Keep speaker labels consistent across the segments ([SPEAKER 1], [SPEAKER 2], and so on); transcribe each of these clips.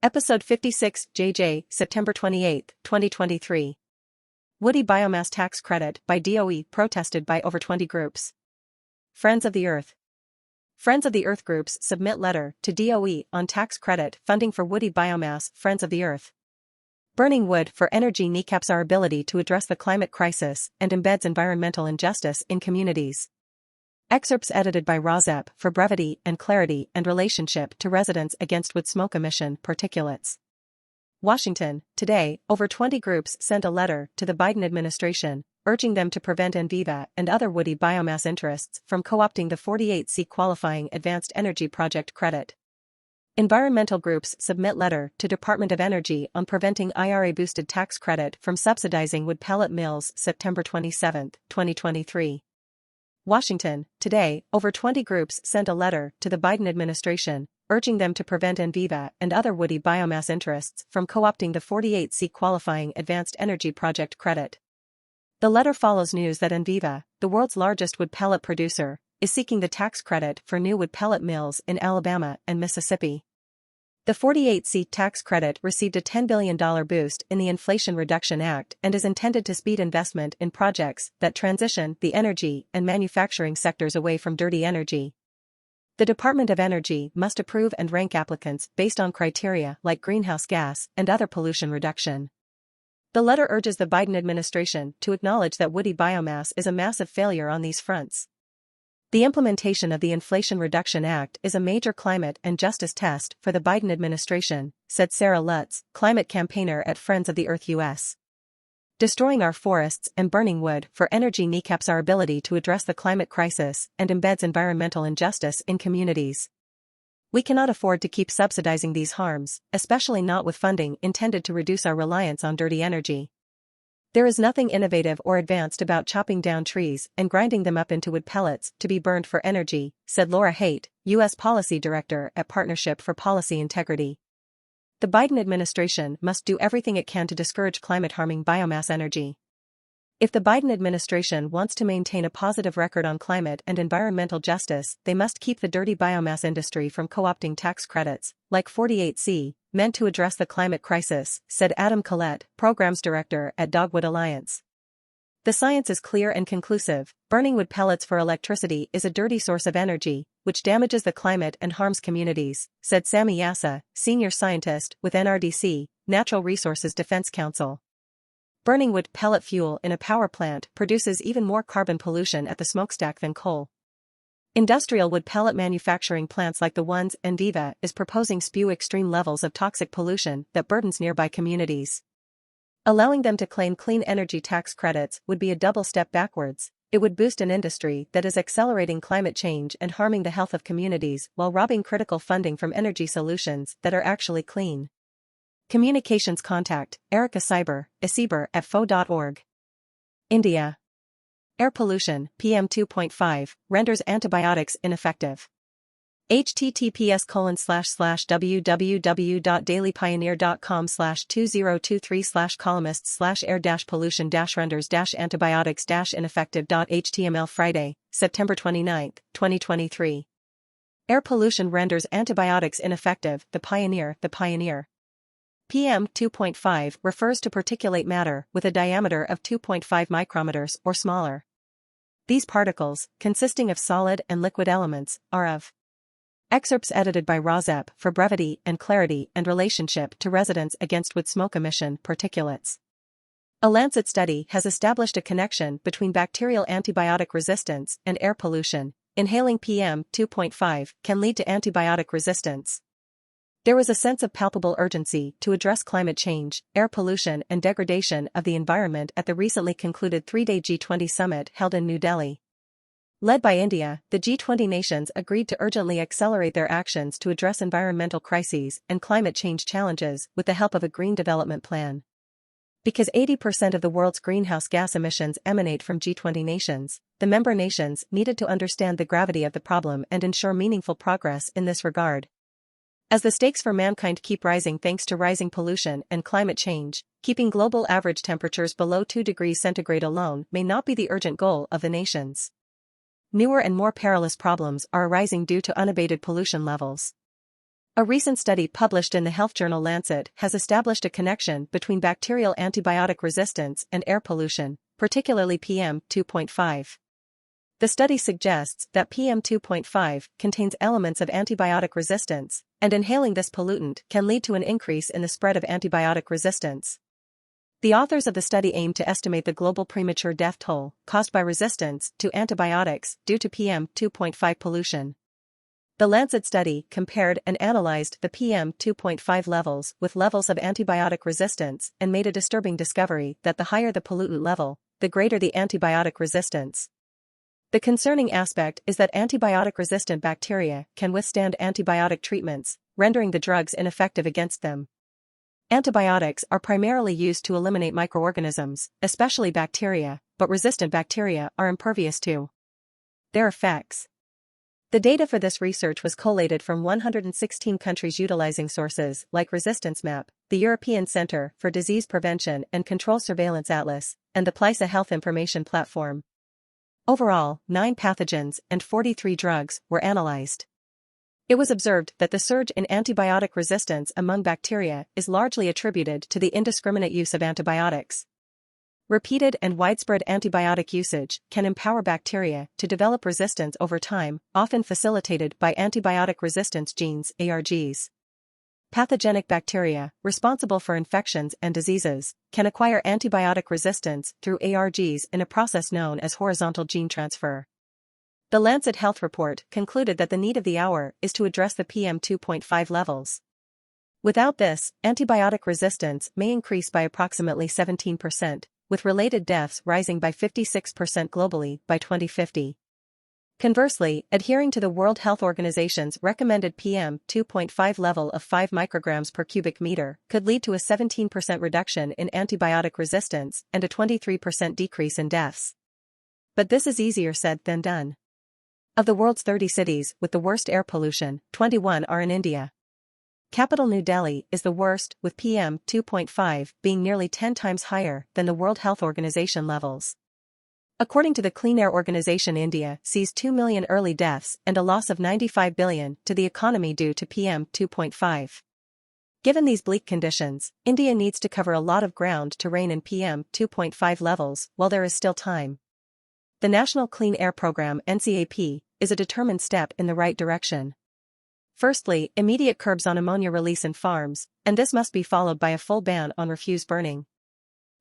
[SPEAKER 1] Episode 56, JJ, September 28, 2023. Woody Biomass Tax Credit by DOE protested by over 20 groups. Friends of the Earth. Friends of the Earth groups submit letter to DOE on tax credit funding for woody biomass. Friends of the Earth. Burning wood for energy kneecaps our ability to address the climate crisis and embeds environmental injustice in communities. Excerpts edited by Rozep for brevity and clarity and relationship to residents against wood smoke emission particulates. Washington, today, over 20 groups sent a letter to the Biden administration, urging them to prevent NVIVA and other woody biomass interests from co-opting the 48C qualifying Advanced Energy Project credit. Environmental groups submit letter to Department of Energy on preventing IRA-boosted tax credit from subsidizing wood pellet mills. September 27, 2023. Washington, today, over 20 groups sent a letter to the Biden administration, urging them to prevent NVIVA and other woody biomass interests from co-opting the 48C qualifying Advanced Energy Project credit. The letter follows news that NVIVA, the world's largest wood pellet producer, is seeking the tax credit for new wood pellet mills in Alabama and Mississippi. The 48C tax credit received a $10 billion boost in the Inflation Reduction Act and is intended to speed investment in projects that transition the energy and manufacturing sectors away from dirty energy. The Department of Energy must approve and rank applicants based on criteria like greenhouse gas and other pollution reduction. The letter urges the Biden administration to acknowledge that woody biomass is a massive failure on these fronts. The implementation of the Inflation Reduction Act is a major climate and justice test for the Biden administration, said Sarah Lutz, climate campaigner at Friends of the Earth US. Destroying our forests and burning wood for energy kneecaps our ability to address the climate crisis and embeds environmental injustice in communities. We cannot afford to keep subsidizing these harms, especially not with funding intended to reduce our reliance on dirty energy. There is nothing innovative or advanced about chopping down trees and grinding them up into wood pellets to be burned for energy, said Laura Haight, U.S. Policy Director at Partnership for Policy Integrity. The Biden administration must do everything it can to discourage climate-harming biomass energy. If the Biden administration wants to maintain a positive record on climate and environmental justice, they must keep the dirty biomass industry from co-opting tax credits, like 48C, meant to address the climate crisis, said Adam Collette, Programs Director at Dogwood Alliance. The science is clear and conclusive. Burning wood pellets for electricity is a dirty source of energy, which damages the climate and harms communities, said Sami Yassa, Senior Scientist with NRDC, Natural Resources Defense Council. Burning wood pellet fuel in a power plant produces even more carbon pollution at the smokestack than coal. Industrial wood pellet manufacturing plants like the ones NVIVA is proposing spew extreme levels of toxic pollution that burdens nearby communities. Allowing them to claim clean energy tax credits would be a double step backwards. It would boost an industry that is accelerating climate change and harming the health of communities while robbing critical funding from energy solutions that are actually clean. Communications contact, Erica Cyber, at fo.org. India. Air pollution, PM 2.5, renders antibiotics ineffective. https://www.dailypioneer.com/2023/columnists/air-pollution-renders-ineffective.html Friday, September 29, 2023. Air pollution renders antibiotics ineffective. The Pioneer. PM 2.5 refers to particulate matter with a diameter of 2.5 micrometers or smaller. These particles, consisting of solid and liquid elements, are of. Excerpts edited by Rozep for brevity and clarity and relationship to residents against wood smoke emission particulates. A Lancet study has established a connection between bacterial antibiotic resistance and air pollution. Inhaling PM 2.5 can lead to antibiotic resistance. There was a sense of palpable urgency to address climate change, air pollution and degradation of the environment at the recently concluded three-day G20 summit held in New Delhi. Led by India, the G20 nations agreed to urgently accelerate their actions to address environmental crises and climate change challenges with the help of a green development plan. Because 80% of the world's greenhouse gas emissions emanate from G20 nations, the member nations needed to understand the gravity of the problem and ensure meaningful progress in this regard. As the stakes for mankind keep rising thanks to rising pollution and climate change, keeping global average temperatures below 2 degrees centigrade alone may not be the urgent goal of the nations. Newer and more perilous problems are arising due to unabated pollution levels. A recent study published in the health journal Lancet has established a connection between bacterial antibiotic resistance and air pollution, particularly PM2.5. The study suggests that PM2.5 contains elements of antibiotic resistance, and inhaling this pollutant can lead to an increase in the spread of antibiotic resistance. The authors of the study aim to estimate the global premature death toll caused by resistance to antibiotics due to PM2.5 pollution. The Lancet study compared and analyzed the PM2.5 levels with levels of antibiotic resistance and made a disturbing discovery that the higher the pollutant level, the greater the antibiotic resistance. The concerning aspect is that antibiotic-resistant bacteria can withstand antibiotic treatments, rendering the drugs ineffective against them. Antibiotics are primarily used to eliminate microorganisms, especially bacteria, but resistant bacteria are impervious to their effects. The data for this research was collated from 116 countries utilizing sources like Resistance Map, the European Centre for Disease Prevention and Control Surveillance Atlas, and the PLISA Health Information Platform. Overall, 9 pathogens and 43 drugs were analyzed. It was observed that the surge in antibiotic resistance among bacteria is largely attributed to the indiscriminate use of antibiotics. Repeated and widespread antibiotic usage can empower bacteria to develop resistance over time, often facilitated by antibiotic resistance genes (ARGs). Pathogenic bacteria, responsible for infections and diseases, can acquire antibiotic resistance through ARGs in a process known as horizontal gene transfer. The Lancet Health report concluded that the need of the hour is to address the PM2.5 levels. Without this, antibiotic resistance may increase by approximately 17%, with related deaths rising by 56% globally by 2050. Conversely, adhering to the World Health Organization's recommended PM2.5 level of 5 micrograms per cubic meter could lead to a 17% reduction in antibiotic resistance and a 23% decrease in deaths. But this is easier said than done. Of the world's 30 cities with the worst air pollution, 21 are in India. Capital New Delhi is the worst, with PM2.5 being nearly 10 times higher than the World Health Organization levels. According to the Clean Air Organization, India sees 2 million early deaths and a loss of 95 billion to the economy due to PM2.5. Given these bleak conditions, India needs to cover a lot of ground to rein in PM2.5 levels while there is still time. The National Clean Air Programme (NCAP) is a determined step in the right direction. Firstly, immediate curbs on ammonia release in farms, and this must be followed by a full ban on refuse burning.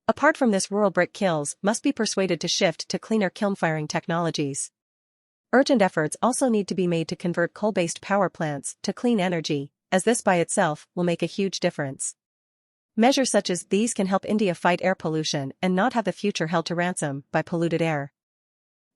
[SPEAKER 1] Apart from this, rural brick kilns must be persuaded to shift to cleaner kiln firing technologies. Urgent efforts also need to be made to convert coal-based power plants to clean energy, as this by itself will make a huge difference. Measures such as these can help India fight air pollution and not have the future held to ransom by polluted air.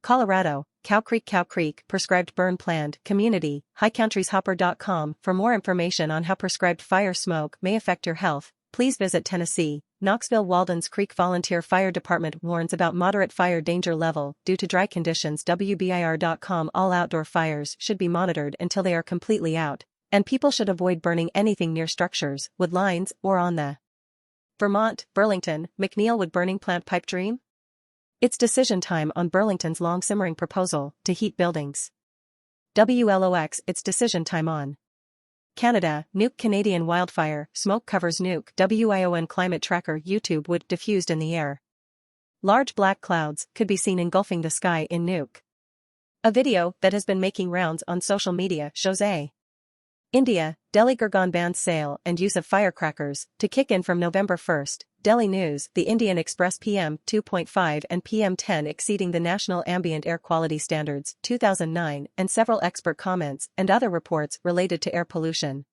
[SPEAKER 1] Colorado, Cow Creek prescribed burn planned, community, highcountrieshopper.com. For more information on how prescribed fire smoke may affect your health, please visit Tennessee. Knoxville Walden's Creek Volunteer Fire Department warns about moderate fire danger level due to dry conditions. WBIR.com. All outdoor fires should be monitored until they are completely out, and people should avoid burning anything near structures, wood lines, or on the Vermont, Burlington, McNeil wood burning plant pipe dream? It's decision time on Burlington's long-simmering proposal to heat buildings. WLOX. It's decision time on Canada, nuke Canadian wildfire, smoke covers nuke. WION climate tracker. YouTube wood diffused in the air. Large black clouds could be seen engulfing the sky in nuke. A video that has been making rounds on social media shows India, Delhi Gurgaon bans sale and use of firecrackers to kick in from November 1st. Delhi News. The Indian Express PM2.5 and PM10 exceeding the National Ambient Air Quality Standards 2009 and several expert comments and other reports related to air pollution.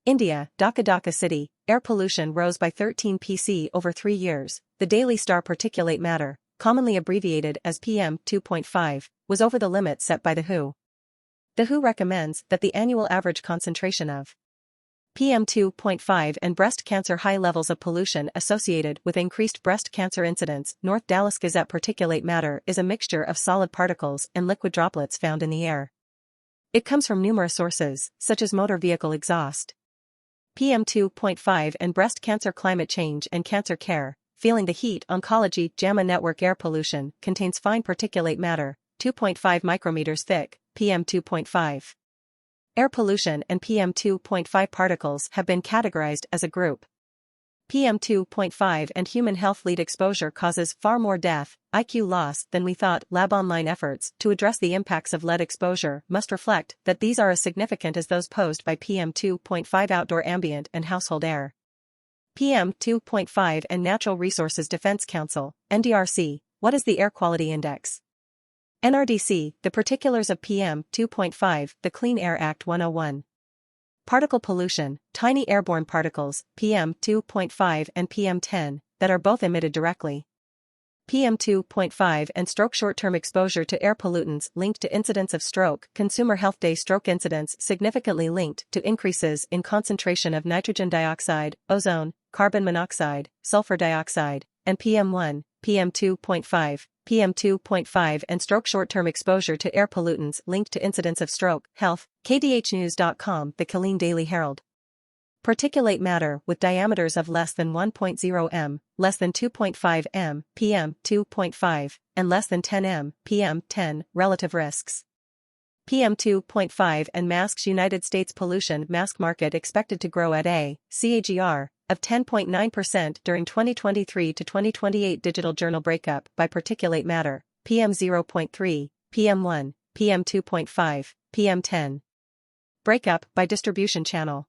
[SPEAKER 1] India, Dhaka City, air pollution rose by 13 pc over 3 years. The Daily Star particulate matter, commonly abbreviated as PM2.5, was over the limit set by the WHO. The WHO recommends that the annual average concentration of PM2.5 and breast cancer. High levels of pollution associated with increased breast cancer incidence. North Dallas Gazette particulate matter is a mixture of solid particles and liquid droplets found in the air. It comes from numerous sources, such as motor vehicle exhaust. PM2.5 and breast cancer. Climate change and cancer care, feeling the heat. Oncology. JAMA Network. Air pollution contains fine particulate matter, 2.5 micrometers thick, PM2.5. Air pollution and PM2.5 particles have been categorized as a group. PM2.5 and human health lead exposure causes far more death, IQ loss than we thought. Lab online efforts to address the impacts of lead exposure must reflect that these are as significant as those posed by PM2.5 outdoor ambient and household air. PM2.5 and Natural Resources Defense Council, NDRC, what is the Air Quality Index? NRDC, the particulars of PM2.5, the Clean Air Act 101. Particle pollution, tiny airborne particles, PM2.5 and PM10, that are both emitted directly. PM2.5 and stroke short-term exposure to air pollutants linked to incidence of stroke. Consumer Health Day stroke incidence significantly linked to increases in concentration of nitrogen dioxide, ozone, carbon monoxide, sulfur dioxide, and PM1, PM2.5. PM2.5 and stroke short-term exposure to air pollutants linked to incidence of stroke. Health, KDHnews.com. The Killeen Daily Herald. Particulate matter with diameters of less than 1.0 m, less than 2.5 m, PM2.5, and less than 10 m, PM10, relative risks. PM2.5 and masks. United States pollution mask market expected to grow at a CAGR of 10.9% during 2023 to 2028. Digital Journal. Breakup by particulate matter, PM0.3, PM1, PM2.5, PM10. Breakup by distribution channel.